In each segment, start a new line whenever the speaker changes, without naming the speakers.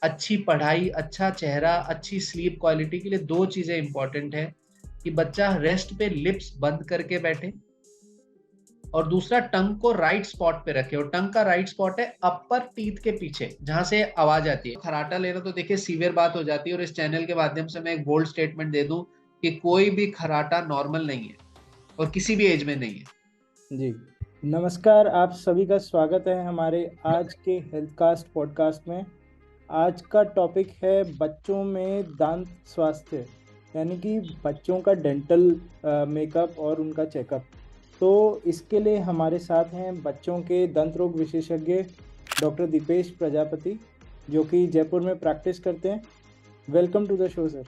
अच्छी पढ़ाई, अच्छा चेहरा, अच्छी स्लीप क्वालिटी के लिए दो चीजें इंपॉर्टेंट है कि बच्चा रेस्ट पे लिप्स बंद करके बैठे, और दूसरा टंग को राइट स्पॉट पे रखे। और टंग का राइट स्पॉट है अपर टीथ के पीछे, जहां से आवाज आती है। खराटा लेना तो देखिए सीवियर बात हो जाती है, और इस चैनल के माध्यम से मैं एक बोल्ड स्टेटमेंट दे दूं कि कोई भी खराटा नॉर्मल नहीं है और किसी भी एज में नहीं है।
जी नमस्कार, आप सभी का स्वागत है हमारे आज के हेल्थकास्ट पॉडकास्ट में। आज का टॉपिक है बच्चों में दांत स्वास्थ्य, यानी कि बच्चों का डेंटल मेकअप और उनका चेकअप। तो इसके लिए हमारे साथ हैं बच्चों के दंत रोग विशेषज्ञ डॉक्टर दीपेश प्रजापति, जो कि जयपुर में प्रैक्टिस करते हैं। Welcome to the show sir.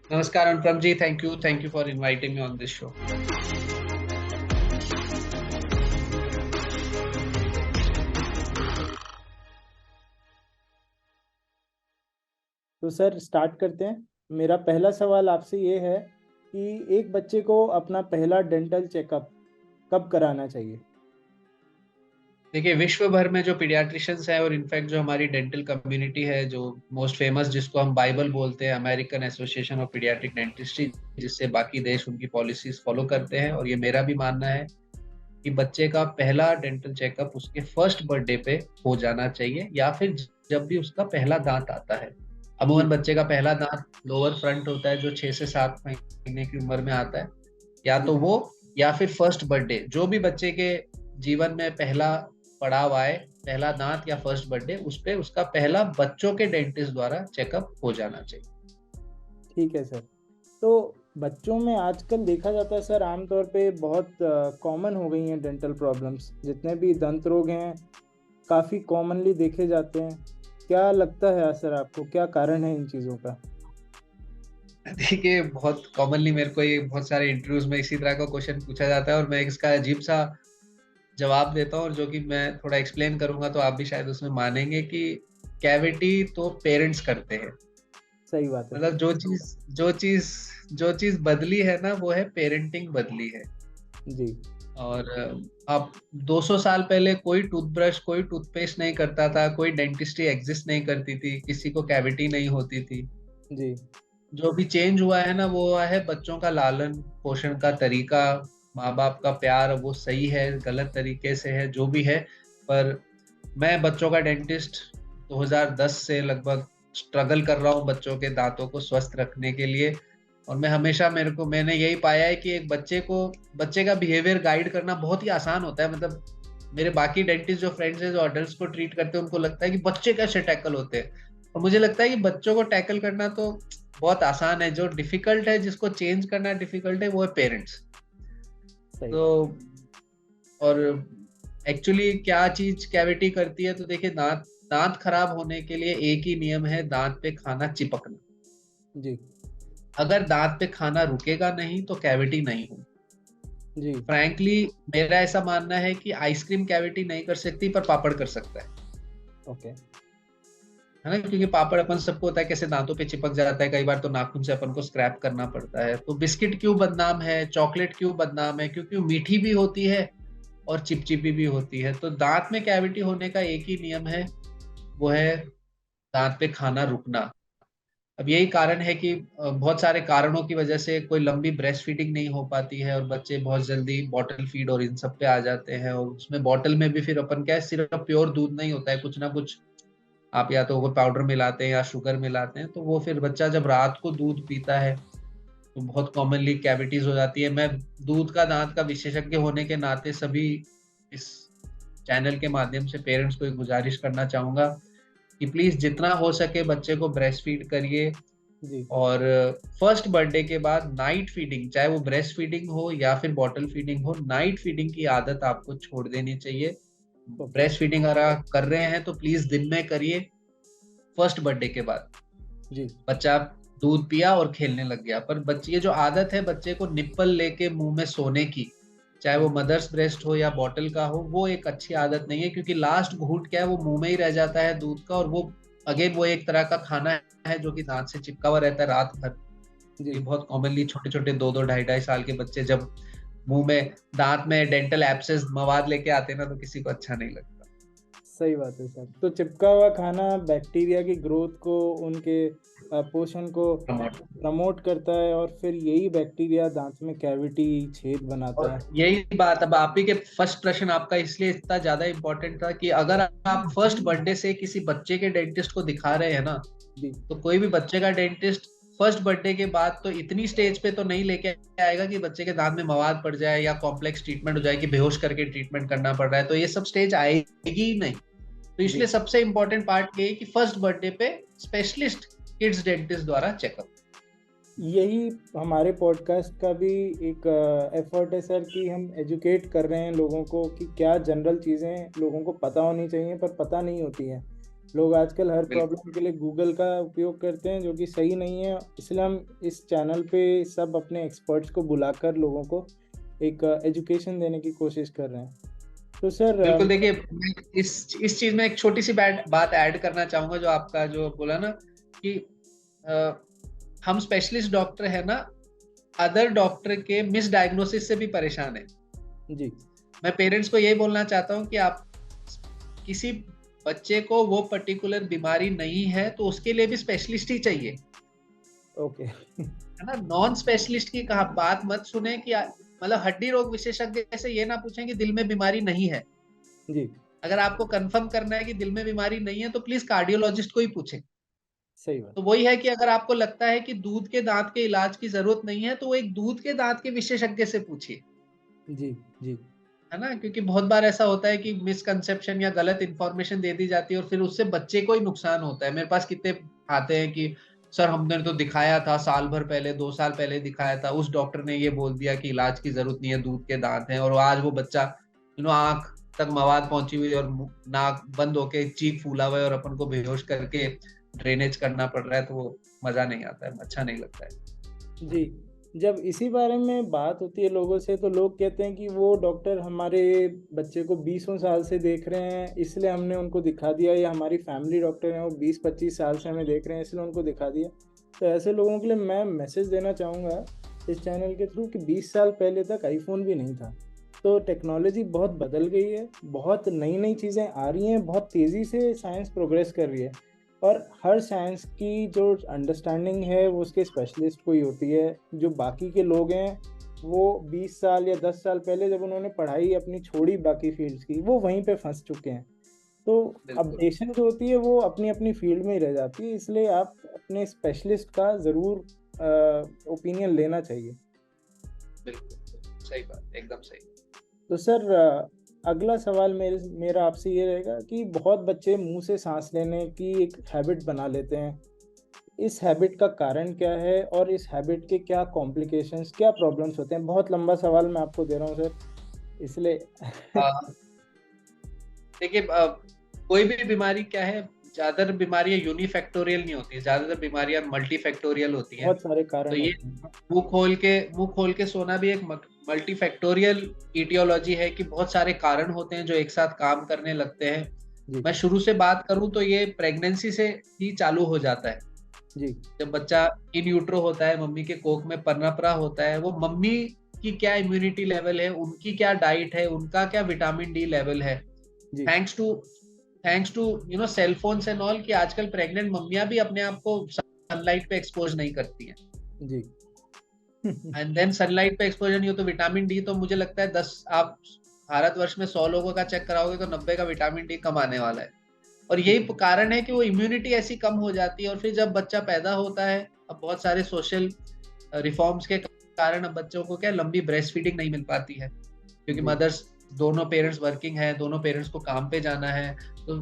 नमस्कार Anupam ji, thank you for inviting me on this show.
तो सर स्टार्ट करते हैं। मेरा पहला सवाल आपसे ये है कि एक बच्चे को अपना पहला डेंटल चेकअप कब कराना चाहिए?
देखिए, विश्व भर में जो पीडियाट्रिशियंस है और इनफैक्ट जो हमारी डेंटल कम्युनिटी है, जो मोस्ट फेमस जिसको हम बाइबल बोलते हैं, American association of paediatric dentistry, जिससे बाकी देश उनकी पॉलिसीज फॉलो करते हैं, और ये मेरा भी मानना है कि बच्चे का पहला डेंटल चेकअप उसके फर्स्ट बर्थडे पे हो जाना चाहिए, या फिर जब भी उसका पहला दांत आता है।
जी
अमूमन बच्चे का पहला दांत लोअर फ्रंट होता है, जो 6 से 7 महीने की उम्र में आता है, या
जी
तो वो या फिर फर्स्ट बर्थडे, जो भी बच्चे के जीवन में पहला पड़ाव आए, पहला दांत या फर्स्ट बर्थडे, उस पे उसका पहला बच्चों के डेंटिस्ट द्वारा चेकअप हो जाना चाहिए।
ठीक है सर। तो बच्चों में आजकल देखा जाता है सर, आमतौर पे बहुत कॉमन हो गई हैं डेंटल प्रॉब्लम्स। जितने भी दंत रोग हैं काफ़ी कॉमनली देखे जाते हैं। क्या लगता है सर आपको, क्या कारण है इन चीज़ों का?
देखिए, बहुत कॉमनली मेरे को ये बहुत सारे इंटरव्यूज में इसी तरह का क्वेश्चन पूछा जाता है, और मैं इसका अजीब सा जवाब देता हूँ, और जो कि मैं थोड़ा एक्सप्लेन करूंगा तो आप भी शायद उसमें मानेंगे कि कैविटी तो पेरेंट्स करते हैं।
सही बात है
मतलब
सर।
जो चीज बदली है ना, वो है पेरेंटिंग बदली है।
जी
और अब 200 साल पहले कोई टूथब्रश, कोई टूथपेस्ट नहीं करता था, कोई डेंटिस्ट्री एग्जिस्ट नहीं करती थी, किसी को कैविटी नहीं होती थी।
जी
जो भी चेंज हुआ है ना, वो हुआ है बच्चों का लालन पोषण का तरीका, माँ बाप का प्यार, वो सही है गलत तरीके से है जो भी है। पर मैं बच्चों का डेंटिस्ट 2010 से लगभग स्ट्रगल कर रहा हूँ बच्चों के दांतों को स्वस्थ रखने के लिए। और मैं हमेशा मैंने यही पाया है कि एक बच्चे का बिहेवियर गाइड करना बहुत ही आसान होता है। मतलब मेरे बाकी डेंटिस्ट जो फ्रेंड्स हैं, जो अडल्ट को ट्रीट करते हैं, उनको लगता है कि बच्चे कैसे टैकल होते हैं, और मुझे लगता है कि बच्चों को टैकल करना तो बहुत आसान है। जो डिफिकल्ट है, जिसको चेंज करना डिफिकल्ट है, वो है पेरेंट्स।
सही
तो
बात।
और एक्चुअली क्या चीज कैविटी करती है, तो देखिए, दांत दांत खराब होने के लिए एक ही नियम है, दांत पे खाना चिपकना।
जी
अगर दांत पे खाना रुकेगा नहीं तो कैविटी नहीं होगी।
जी
फ्रैंकली मेरा ऐसा मानना है कि आइसक्रीम कैविटी नहीं कर सकती, पर पापड़ कर सकता
ओके।
है ना, क्योंकि पापड़ अपन सबको होता है कैसे दांतों पे चिपक जाता है, कई बार तो नाखून से अपन को स्क्रैप करना पड़ता है। तो बिस्किट क्यों बदनाम है, चॉकलेट क्यों बदनाम है? क्योंकि वो मीठी भी होती है और चिपचिपी भी होती है। तो दांत में कैविटी होने का एक ही नियम है, वो है दांत पे खाना रुकना। अब यही कारण है कि बहुत सारे कारणों की वजह से कोई लंबी ब्रेस्ट फीडिंग नहीं हो पाती है, और बच्चे बहुत जल्दी बॉटल फीड और इन सब पे आ जाते हैं। और उसमें बॉटल में भी फिर अपन क्या है, सिर्फ प्योर दूध नहीं होता है, कुछ ना कुछ आप या तो वो पाउडर मिलाते हैं या शुगर मिलाते हैं। तो वो फिर बच्चा जब रात को दूध पीता है तो बहुत कॉमनली कैविटीज हो जाती है। मैं दूध का दांत का विशेषज्ञ होने के नाते सभी इस चैनल के माध्यम से पेरेंट्स को एक गुजारिश करना चाहूंगा कि प्लीज जितना हो सके बच्चे को ब्रेस्ट फीड करिए।
जी
और फर्स्ट बर्थडे के बाद नाइट फीडिंग, चाहे वो ब्रेस्ट फीडिंग हो या फिर बॉटल फीडिंग हो, नाइट फीडिंग की आदत आपको छोड़ देनी चाहिए।
ओके।
ब्रेस्ट फीडिंग अगर आप कर रहे हैं तो प्लीज दिन में करिए, फर्स्ट बर्थडे के बाद।
जी
बच्चा दूध पिया और खेलने लग गया, पर बच्चे, ये जो आदत है बच्चे को निप्पल लेके मुंह में सोने की, चाहे वो मदर्स ब्रेस्ट हो या बॉटल का हो, वो एक अच्छी आदत नहीं है, क्योंकि लास्ट घूंट क्या है, वो मुंह में ही रह जाता है दूध का, और वो अगेन वो एक तरह का खाना है जो कि दांत से चिपका हुआ रहता है रात भर।
जी
ये बहुत कॉमनली छोटे छोटे 2-2 2.5 साल के बच्चे जब मुंह में दांत में डेंटल एब्सेस मवाद लेके आते हैं ना, तो किसी को अच्छा नहीं लगता।
सही बात है सर। तो चिपका हुआ खाना बैक्टीरिया की ग्रोथ को, उनके पोषण को प्रमोट करता है और फिर यही बैक्टीरिया दांत में कैविटी, छेद बनाता
और
है।
यही बात, अब आप ही के फर्स्ट प्रश्न आपका इसलिए इतना ज्यादा इंपॉर्टेंट था कि अगर आप फर्स्ट बर्थडे से किसी बच्चे के डेंटिस्ट को दिखा रहे हैं ना,
जी
तो कोई भी बच्चे का डेंटिस्ट फर्स्ट बर्थडे के बाद तो इतनी स्टेज पे तो नहीं लेके आएगा कि बच्चे के दांत में मवाद पड़ जाए या कॉम्प्लेक्स ट्रीटमेंट हो जाए कि बेहोश करके ट्रीटमेंट करना पड़ रहा है, तो ये सब स्टेज आएगी ही नहीं। तो इसलिए
जी,
सबसे इंपॉर्टेंट पार्ट ये है कि फर्स्ट बर्थडे पे स्पेशलिस्ट किड्स डेंटिस्ट द्वारा चेकअप।
यही हमारे पॉडकास्ट का भी एक एफर्ट है सर कि हम एजुकेट कर रहे हैं लोगों को कि क्या जनरल चीज़ें लोगों को पता होनी चाहिए पर पता नहीं होती हैं। लोग आजकल हर
बिल्कुल
प्रॉब्लम के लिए गूगल का उपयोग करते हैं, जो कि सही नहीं है। इसलिए हम इस चैनल पे सब अपने एक्सपर्ट्स को बुलाकर लोगों को एक एजुकेशन देने की कोशिश कर रहे हैं। तो सर
बिल्कुल। देखिए, मैं इस चीज में एक छोटी सी बात ऐड करना चाहूंगा, जो आपका जो बोला ना कि अ, हम स्पेशलिस्ट डॉक्टर है ना, अदर डॉक्टर के मिस डायग्नोसिस से भी परेशान है।
जी,
मैं पेरेंट्स को यही बोलना चाहता हूँ कि आप किसी बच्चे को वो पर्टिकुलर बीमारी नहीं है तो उसके लिए भी स्पेशलिस्ट ही चाहिए,
ओके।
है ना। नॉन स्पेशलिस्ट की कहा बात मत सुने कि मतलब हड्डी रोग विशेषज्ञ से ये ना पूछें कि दिल में बीमारी नहीं है।
जी,
अगर आपको कंफर्म करना है कि दिल में बीमारी नहीं है तो प्लीज कार्डियोलॉजिस्ट को ही पूछें।
सही बात।
तो वही है कि अगर आपको लगता है कि दूध के दांत के इलाज की जरूरत नहीं है तो वो एक दूध के दांत के विशेषज्ञ से पूछिए,
जी, जी,
है ना। क्योंकि बहुत बार ऐसा होता है कि मिसकंसेप्शन या गलत इंफॉर्मेशन दे दी जाती है और फिर उससे बच्चे को ही नुकसान होता है। मेरे पास कितने आते हैं कि सर हमने तो दिखाया था साल भर पहले, 2 साल पहले दिखाया था, उस डॉक्टर ने ये बोल दिया कि इलाज की जरूरत नहीं है, दूध के दांत हैं, और आज वो बच्चा आंख तक मवाद पहुंची हुई और नाक बंद होके चीख फूला हुआ है और अपन को बेहोश करके ड्रेनेज करना पड़ रहा है, तो वो मजा नहीं आता है, अच्छा नहीं लगता है।
जी। जब इसी बारे में बात होती है लोगों से, तो लोग कहते हैं कि वो डॉक्टर हमारे बच्चे को 20 साल से देख रहे हैं इसलिए हमने उनको दिखा दिया, या हमारी फैमिली डॉक्टर हैं वो 20-25 साल से हमें देख रहे हैं इसलिए उनको दिखा दिया। तो ऐसे लोगों के लिए मैं मैसेज देना चाहूँगा इस चैनल के थ्रू कि 20 साल पहले तक आईफोन भी नहीं था। तो टेक्नोलॉजी बहुत बदल गई है, बहुत नई नई चीज़ें आ रही हैं, बहुत तेज़ी से साइंस प्रोग्रेस कर रही है। और हर साइंस की जो अंडरस्टैंडिंग है वो उसके स्पेशलिस्ट को ही होती है। जो बाकी के लोग हैं वो 20 साल या 10 साल पहले जब उन्होंने पढ़ाई अपनी छोड़ी बाकी फील्ड्स की, वो वहीं पे फंस चुके हैं। तो
बिल्कुल
अपडेशन जो होती है वो अपनी अपनी फील्ड में ही रह जाती है, इसलिए आप अपने स्पेशलिस्ट का ज़रूर ओपिनियन लेना चाहिए।
बिल्कुल सही बात, एकदम सही।
तो सर अगला सवाल मेरा आपसे ये रहेगा कि बहुत बच्चे मुंह से सांस लेने की एक हैबिट बना लेते हैं। इस हैबिट का कारण क्या है और इस हैबिट के क्या कॉम्प्लिकेशंस, क्या प्रॉब्लम्स होते हैं? बहुत लंबा सवाल मैं आपको दे रहा हूँ सर, इसलिए
हाँ, देखिए, कोई भी बीमारी क्या है, ज्यादातर बीमारियां यूनिफैक्टोरियल नहीं होती, ज्यादातर बीमारियां मल्टीफैक्टोरियल होती हैं।
बहुत सारे
तो
कारण
ये
होते हैं।
मुंह खोल के सोना भी एक मल्टीफैक्टोरियल इटियोलॉजी है कि बहुत सारे कारण होते हैं जो एक साथ काम करने लगते हैं।
जी,
मैं शुरू से बात करूं तो ये प्रेगनेंसी से ही चालू हो जाता है।
जी,
जब बच्चा इन यूट्रो होता है, मम्मी के कोख में पनप रहा होता है, वो मम्मी की क्या इम्यूनिटी लेवल है, उनकी क्या डाइट है, उनका क्या विटामिन डी लेवल है,
जी,
thanks to cell phones and all, कि आजकल प्रेग्नेंट मम्मियां भी अपने आप को सनलाइट पे एक्सपोज नहीं करती हैं।
जी।
एंड देन सनलाइट पे एक्सपोजर नहीं हो तो विटामिन डी तो मुझे लगता है 10, आप भारतवर्ष में 100 लोगों का चेक कराओगे तो 90 का विटामिन डी कम आने वाला है। और यही कारण है कि वो इम्यूनिटी ऐसी कम हो जाती है। और फिर जब बच्चा पैदा होता है, अब बहुत सारे सोशल रिफॉर्म्स के कारण अब बच्चों को क्या लंबी ब्रेस्ट फीडिंग नहीं मिल पाती है, क्योंकि
जी,
मदर्स, दोनों पेरेंट्स वर्किंग है, दोनों पेरेंट्स को काम पे जाना है। तो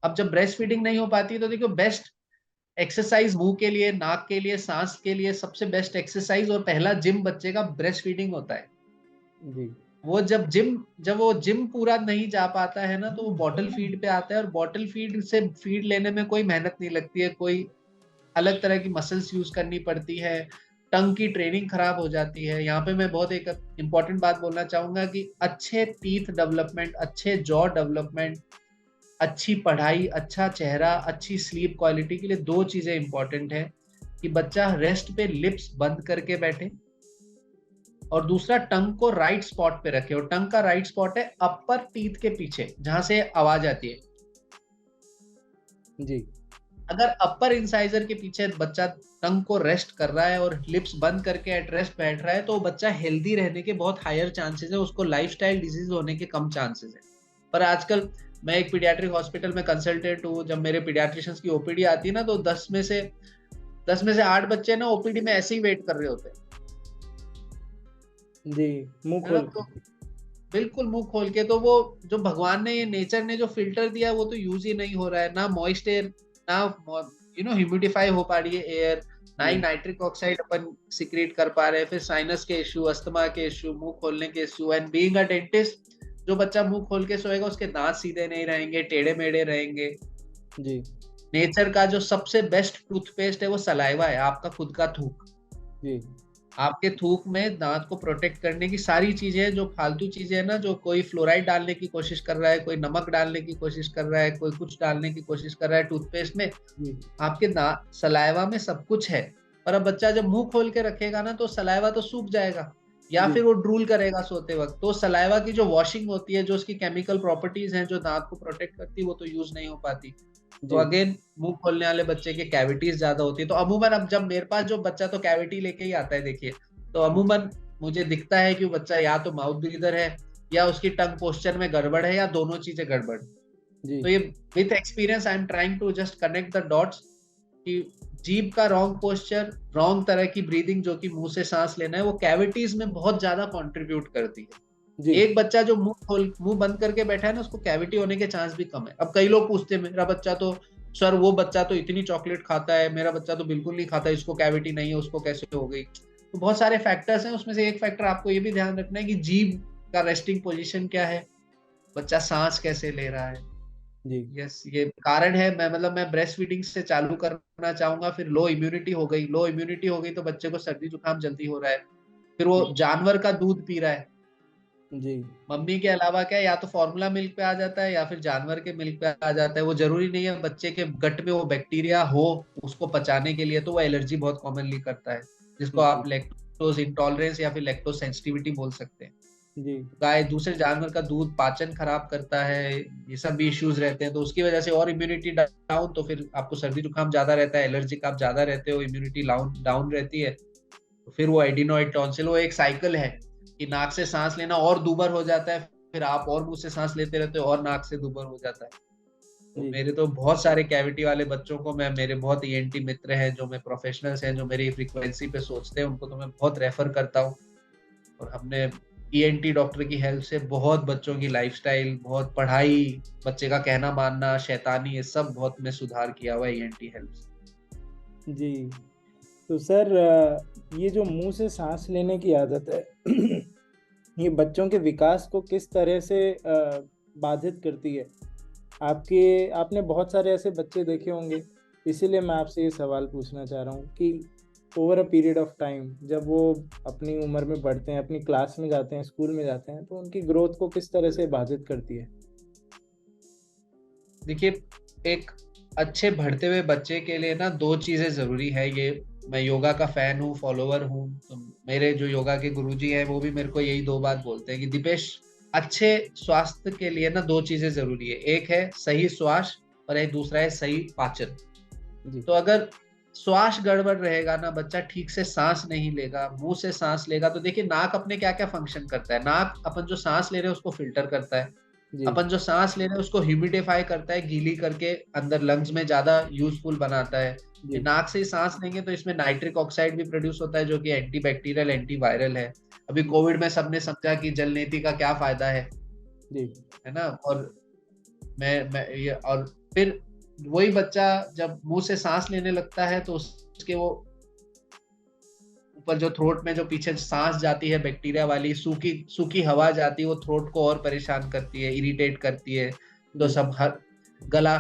अब जब ब्रेस्ट फीडिंग नहीं हो पाती तो देखो, बेस्ट एक्सरसाइज मुंह के लिए, नाक के लिए, सांस के लिए सबसे बेस्ट एक्सरसाइज और पहला जिम बच्चे का ब्रेस्ट फीडिंग होता है।
जी,
वो जब वो जिम पूरा नहीं जा पाता है ना, तो वो बॉटल फीड पे आता है, और बॉटल फीड से फीड लेने में कोई मेहनत नहीं लगती है, कोई अलग तरह की मसल्स यूज करनी पड़ती है, टंग की ट्रेनिंग खराब हो जाती है। यहाँ पे मैं बहुत एक इंपॉर्टेंट बात बोलना चाहूंगा कि अच्छे टीथ डेवलपमेंट, अच्छे जॉ डेवलपमेंट, अच्छी पढ़ाई, अच्छा चेहरा, अच्छी स्लीप क्वालिटी के लिए 2 चीजें इंपॉर्टेंट है कि बच्चा रेस्ट पे लिप्स बंद करके बैठे, और दूसरा टंग को राइट स्पॉट पे रखे। और टंग का राइट स्पॉट है अपर टीथ के पीछे, जहां से आवाज आती है।
जी
अगर अपर इंसाइजर के पीछे बच्चा टंग को रेस्ट कर रहा है और लिप्स बंद करके एट रेस्ट बैठ रहा है, तो बच्चा हेल्दी रहने के बहुत हायर चांसेस है, उसको लाइफस्टाइल डिजीज होने के कम चांसेस है। पर आजकल मैं एक पीडियाट्रिक हॉस्पिटल में कंसल्टेंट हूँ, जब मेरे पीडियाट्रिशियंस की ओपीडी आती है ना, तो 10 में से 8 बच्चे ना ओपीडी में ऐसे ही वेट कर रहे होते हैं।
जी, मुंह
है ना?
खोल
तो
के।
बिल्कुल मुंह खोल के, तो वो जो भगवान ने, ये नेचर ने जो फिल्टर दिया वो तो यूज ही नहीं हो रहा है, ना मॉइस्ट एयर, ना ह्यूमिडिफाई हो पा रही है एयर, ना ही
जी
नाइट्रिक ऑक्साइड अपन सिक्रेट कर पा रहे हैं। फिर साइनस के इश्यू, अस्थमा के इश्यू, मुंह खोलने के issue. And being a dentist, जो बच्चा मुंह खोल के सोएगा उसके दांत सीधे नहीं रहेंगे, टेढ़े मेढ़े रहेंगे।
जी
नेचर का जो सबसे बेस्ट टूथपेस्ट है वो सलाइवा है, आपका खुद का थूक।
जी
आपके थूक में दांत को प्रोटेक्ट करने की सारी चीजें हैं। जो फालतू चीजें हैं ना, जो कोई फ्लोराइड डालने की कोशिश कर रहा है, कोई नमक डालने की कोशिश कर रहा है, कोई कुछ डालने की कोशिश कर रहा है टूथपेस्ट में,
जी
आपके दांत सलाइवा में सब कुछ है। पर अब बच्चा जब मुंह खोल के रखेगा ना, तो सलाइवा तो सूख जाएगा, या
जी
फिर वो ड्रूल करेगा सोते वक्त। तो सलाइवा की जो वॉशिंग होती है, जो उसकी केमिकल प्रॉपर्टीज हैं जो दांत को प्रोटेक्ट करती है, वो तो यूज नहीं हो पाती। तो
जी
अगेन, मुंह खोलने वाले बच्चे के कैविटीज ज्यादा होती है। तो अमूमन अब जब मेरे पास जो बच्चा तो कैविटी लेके ही आता है, देखिए, तो अमूमन मुझे दिखता है कि वो बच्चा या तो माउथ ब्रीदर है, या उसकी टंग पोस्चर में गड़बड़ है, या दोनों चीजें गड़बड़।
जी
तो ये with experience I am trying to just connect the dots कि जीभ का रॉन्ग पोस्चर, रॉन्ग तरह की ब्रीदिंग, जो कि मुंह से सांस लेना है, वो कैविटीज में बहुत ज्यादा कंट्रीब्यूट करती है।
जी
एक बच्चा जो मुंह बंद करके बैठा है ना, उसको कैविटी होने के चांस भी कम है। अब कई लोग पूछते हैं, मेरा बच्चा तो, सर वो बच्चा तो इतनी चॉकलेट खाता है, मेरा बच्चा तो बिल्कुल नहीं खाता, इसको कैविटी नहीं है, उसको कैसे हो गई? तो बहुत सारे फैक्टर्स हैं, उसमें से एक फैक्टर आपको ये भी ध्यान रखना है कि जीभ का रेस्टिंग पोजीशन क्या है, बच्चा सांस कैसे ले रहा है।
जी
यस, ये कारण है। मैं ब्रेस्ट फीडिंग से चालू करना चाहूंगा। फिर लो इम्यूनिटी हो गई, लो इम्यूनिटी हो गई तो बच्चे को सर्दी जुकाम जल्दी हो रहा है। फिर वो
जी
जानवर का दूध पी रहा है,
जी
मम्मी के अलावा क्या, या तो फॉर्मूला मिल्क पे आ जाता है, या फिर जानवर के मिल्क पे आ जाता है। वो जरूरी नहीं है बच्चे के गट में वो बैक्टीरिया हो उसको पचाने के लिए, तो वो एलर्जी बहुत कॉमनली करता है, जिसको
जी
आप लैक्टोज इंटॉलरेंस या फिर लैक्टोज सेंसिटिविटी बोल सकते हैं।
जी
गाय, दूसरे जानवर का दूध पाचन खराब करता है, ये सब भी इश्यूज रहते हैं, तो उसकी वजह से और इम्यूनिटी डाउन, तो फिर आपको सर्दी जुकाम ज्यादा रहता है, एलर्जिक आप ज्यादा रहते हो, इम्यूनिटी डाउन रहती है। तो फिर वो एडिनोइड टॉन्सिल, वो एक साइकिल है कि नाक से सांस लेना और दूबर हो जाता है, फिर आप और मुंह से सांस लेते रहते हो और नाक से दूबर हो जाता है। तो
जी
मेरे तो बहुत सारे कैविटी वाले बच्चों को मैं, मेरे बहुत ईएनटी मित्र हैं जो मैं प्रोफेशनल्स हैं जो मेरी फ्रीक्वेंसी पे सोचते हैं, उनको तो मैं बहुत रेफर करता हूँ। और हमने ईएनटी डॉक्टर की हेल्प से बहुत बच्चों की लाइफस्टाइल, बहुत पढ़ाई, बच्चे का कहना मानना, शैतानी, ये सब बहुत में सुधार किया हुआ है ईएनटी हेल्प से।
जी। तो सर, ये जो मुंह से सांस लेने की आदत है ये बच्चों के विकास को किस तरह से बाधित करती है? आपने बहुत सारे ऐसे बच्चे देखे होंगे, इसीलिए मैं आपसे ये सवाल पूछना चाह रहा हूँ कि over a period of time, जब वो अपनी उम्र में बढ़ते हैं, अपनी क्लास में जाते हैं, स्कूल में जाते हैं, तो उनकी ग्रोथ को किस तरह से बाधित करती है?
देखिए, एक अच्छे बढ़ते हुए बच्चे के लिए ना दो चीजें जरूरी है। ये, मैं योगा का फैन हूँ, फॉलोवर हूँ, तो मेरे जो योगा के गुरुजी हैं वो भी मेरे को यही दो बात बोलते हैं कि दीपेश, अच्छे स्वास्थ्य के लिए ना दो चीजें जरूरी है। एक है सही श्वास, और एक दूसरा है सही पाचन।
जी
तो अगर श्वास गड़बड़ रहेगा ना, बच्चा ठीक से सांस नहीं लेगा, मुंह से सांस लेगा, तो देखिए नाक अपने क्या क्या फंक्शन करता है। नाक अपन जो सांस ले रहे हैं उसको फिल्टर करता है,
जी
अपन जो सांस ले रहे हैं उसको ह्यूमिडिफाई करता है, गीली करके अंदर लंग्स में ज्यादा यूजफुल बनाता है। ये
जी
नाक से ही सांस लेंगे तो इसमें नाइट्रिक ऑक्साइड भी प्रोड्यूस होता है, जो कि एंटी बैक्टीरियल, एंटी वायरल है। अभी कोविड में सबने समझा कि जल नीति का क्या फायदा
जी
है ना। और मैं ये, और फिर वही बच्चा जब मुंह से सांस लेने लगता है, तो उसके वो ऊपर जो थ्रोट में जो पीछे सांस जाती है बैक्टीरिया वाली, सूखी सूखी हवा जाती है, वो थ्रोट को और परेशान करती है, इरिटेट करती है। तो
जी
सब हर गला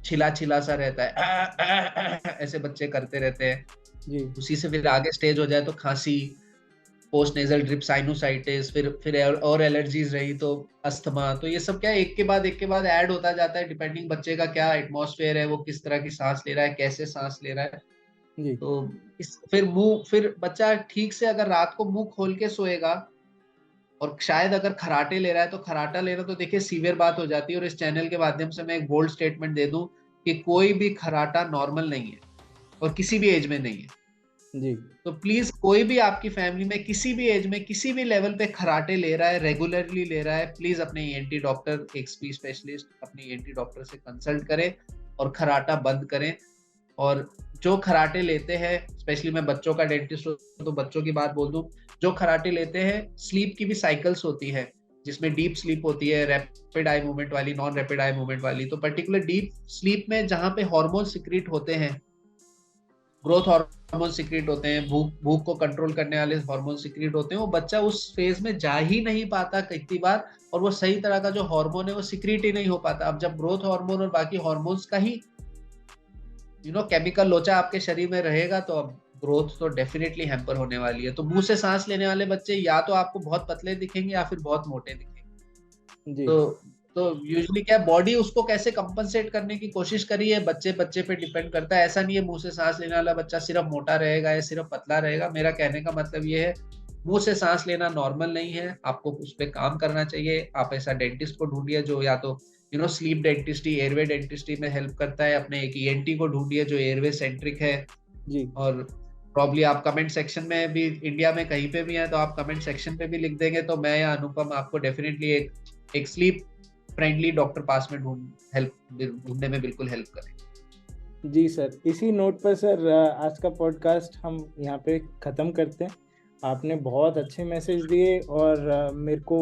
छिला छिला सा रहता है, ऐसे बच्चे करते रहते हैं।
जी
उसी से फिर आगे स्टेज हो जाए तो खांसी, पोस्ट नेजल ड्रिप, साइनोसाइटिस, फिर और एलर्जीज रही तो अस्थमा। तो ये सब क्या है, एक के बाद ऐड होता जाता है, डिपेंडिंग बच्चे का क्या एटमॉस्फेयर है, वो किस तरह की सांस ले रहा है, कैसे सांस ले रहा है।
जी
तो फिर बच्चा ठीक से अगर रात को मुंह खोल के सोएगा, और शायद अगर खराटे ले रहा है, तो खराटा ले रहा है तो देखिए सीवियर बात हो जाती है। और इस चैनल के माध्यम से मैं एक बोल्ड स्टेटमेंट दे दूं कि कोई भी खर्राटा नॉर्मल नहीं है और किसी भी एज में नहीं है
जी।
तो प्लीज कोई भी आपकी फैमिली में किसी भी एज में किसी भी लेवल पे खर्राटे ले रहा है, रेगुलरली ले रहा है, प्लीज अपने ईएनटी डॉक्टर, एक स्पीच स्पेशलिस्ट, अपने ईएनटी डॉक्टर से कंसल्ट करें और खर्राटा बंद करें। और जो खर्राटे लेते हैं, स्पेशली मैं बच्चों का डेंटिस्ट हूं तो बच्चों की बात बोल दूं, जो खर्राटे लेते हैं, स्लीप की भी साइकिल्स होती है जिसमें डीप स्लीप होती है, रैपिड आई मूवमेंट वाली, नॉन रैपिड आई मूवमेंट वाली। तो पर्टिकुलर डीप स्लीप में जहां पे हार्मोन सिक्रीट होते हैं, ग्रोथ हार्मोन सिक्रीट होते हैं, भूख को कंट्रोल करने वाले हार्मोन सिक्रीट होते हैं, वो बच्चा उस फेज में जा ही नहीं पाता कितनी बार, और वो सही तरह का जो हार्मोन है वो सिक्रीट ही नहीं हो पाता। अब जब ग्रोथ हार्मोन और बाकी हार्मोन्स का ही केमिकल लोचा आपके शरीर में रहेगा तो अब ग्रोथ तो डेफिनेटली हैम्पर होने वाली है। तो मुंह से सांस लेने वाले बच्चे या तो आपको बहुत पतले दिखेंगे या फिर बहुत मोटे दिखेंगे।
जी।
तो यूजुअली क्या, बॉडी उसको कैसे कंपनसेट करने की कोशिश करी है, बच्चे बच्चे पे डिपेंड करता है। ऐसा नहीं है मुंह से सांस लेने वाला बच्चा सिर्फ मोटा रहेगा या सिर्फ पतला रहेगा। मेरा कहने का मतलब ये है, मुंह से सांस लेना नॉर्मल नहीं है, आपको उस पर काम करना चाहिए। आप ऐसा डेंटिस्ट को ढूंढिए जो या तो स्लीप डेंटिस्ट्री, एयरवे डेंटिस्ट्री में हेल्प करता है। अपने एक ईएनटी को ढूंढिए जो एयरवे सेंट्रिक है।
जी।
और प्रॉब्ली आप कमेंट सेक्शन में भी, इंडिया में कहीं पे भी है तो आप कमेंट सेक्शन पे भी लिख देंगे तो मैं या अनुपम आपको डेफिनेटली एक स्लीप फ्रेंडली डॉक्टर पास में ढूंढने में बिल्कुल हेल्प करें।
जी सर, इसी नोट पर सर आज का पॉडकास्ट हम यहाँ पे ख़त्म करते हैं। आपने बहुत अच्छे मैसेज दिए और मेरे को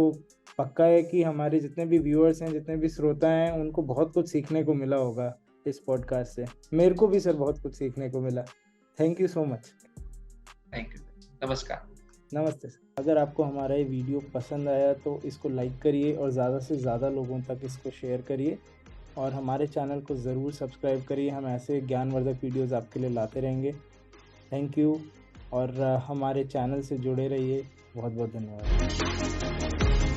पक्का है कि हमारे जितने भी व्यूअर्स हैं, जितने भी श्रोता हैं, उनको बहुत कुछ सीखने को मिला होगा इस पॉडकास्ट से। मेरे को भी सर बहुत कुछ सीखने को मिला। Thank you so much.
Thank you. नमस्कार।
नमस्ते सर। अगर आपको हमारा ये वीडियो पसंद आया तो इसको लाइक करिए और ज़्यादा से ज़्यादा लोगों तक इसको शेयर करिए और हमारे चैनल को ज़रूर सब्सक्राइब करिए। हम ऐसे ज्ञानवर्धक वीडियोस आपके लिए लाते रहेंगे। थैंक यू और हमारे चैनल से जुड़े रहिए। बहुत बहुत धन्यवाद।